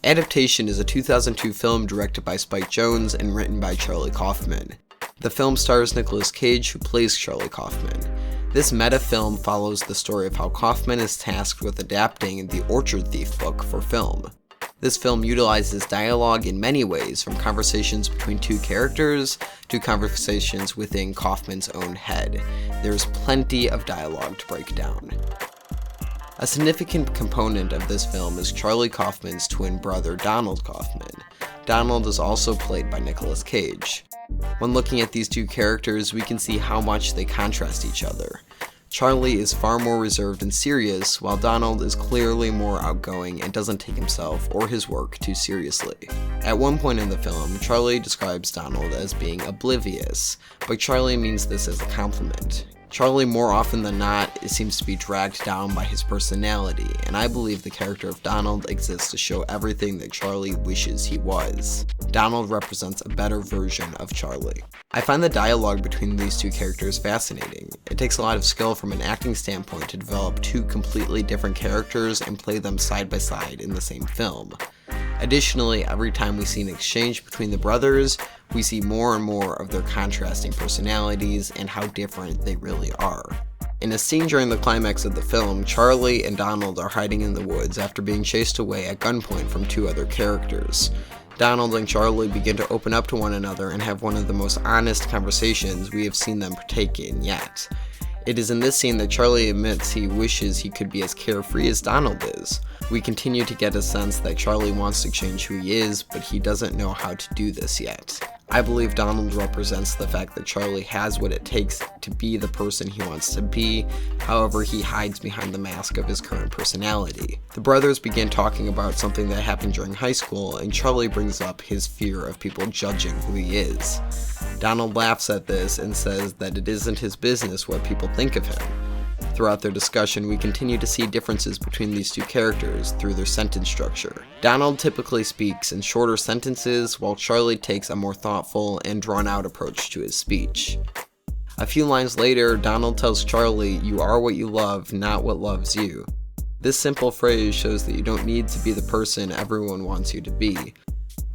Adaptation is a 2002 film directed by Spike Jonze and written by Charlie Kaufman. The film stars Nicolas Cage, who plays Charlie Kaufman. This meta-film follows the story of how Kaufman is tasked with adapting the Orchard Theif book for film. This film utilizes dialogue in many ways, from conversations between two characters to conversations within Kaufman's own head. There's plenty of dialogue to break down. A significant component of this film is Charlie Kaufman's twin brother, Donald Kaufman. Donald is also played by Nicolas Cage. When looking at these two characters, we can see how much they contrast each other. Charlie is far more reserved and serious, while Donald is clearly more outgoing and doesn't take himself or his work too seriously. At one point in the film, Charlie describes Donald as being oblivious, but Charlie means this as a compliment. Charlie, more often than not, seems to be dragged down by his personality, and I believe the character of Donald exists to show everything that Charlie wishes he was. Donald represents a better version of Charlie. I find the dialogue between these two characters fascinating. It takes a lot of skill from an acting standpoint to develop two completely different characters and play them side by side in the same film. Additionally, every time we see an exchange between the brothers, we see more and more of their contrasting personalities and how different they really are. In a scene during the climax of the film, Charlie and Donald are hiding in the woods after being chased away at gunpoint from two other characters. Donald and Charlie begin to open up to one another and have one of the most honest conversations we have seen them partake in yet. It is in this scene that Charlie admits he wishes he could be as carefree as Donald is. We continue to get a sense that Charlie wants to change who he is, but he doesn't know how to do this yet. I believe Donald represents the fact that Charlie has what it takes to be the person he wants to be, however he hides behind the mask of his current personality. The brothers begin talking about something that happened during high school, and Charlie brings up his fear of people judging who he is. Donald laughs at this and says that it isn't his business what people think of him. Throughout their discussion, we continue to see differences between these two characters through their sentence structure. Donald typically speaks in shorter sentences, while Charlie takes a more thoughtful and drawn-out approach to his speech. A few lines later, Donald tells Charlie, "You are what you love, not what loves you." This simple phrase shows that you don't need to be the person everyone wants you to be.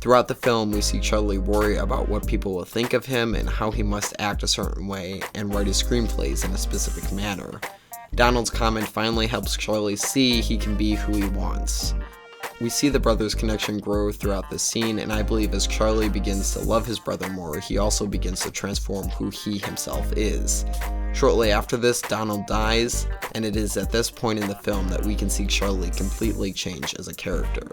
Throughout the film, we see Charlie worry about what people will think of him and how he must act a certain way and write his screenplays in a specific manner. Donald's comment finally helps Charlie see he can be who he wants. We see the brothers' connection grow throughout this scene, and I believe as Charlie begins to love his brother more, he also begins to transform who he himself is. Shortly after this, Donald dies, and it is at this point in the film that we can see Charlie completely change as a character.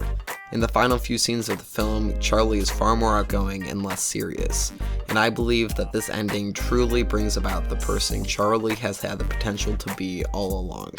In the final few scenes of the film, Charlie is far more outgoing and less serious, and I believe that this ending truly brings about the person Charlie has had the potential to be all along.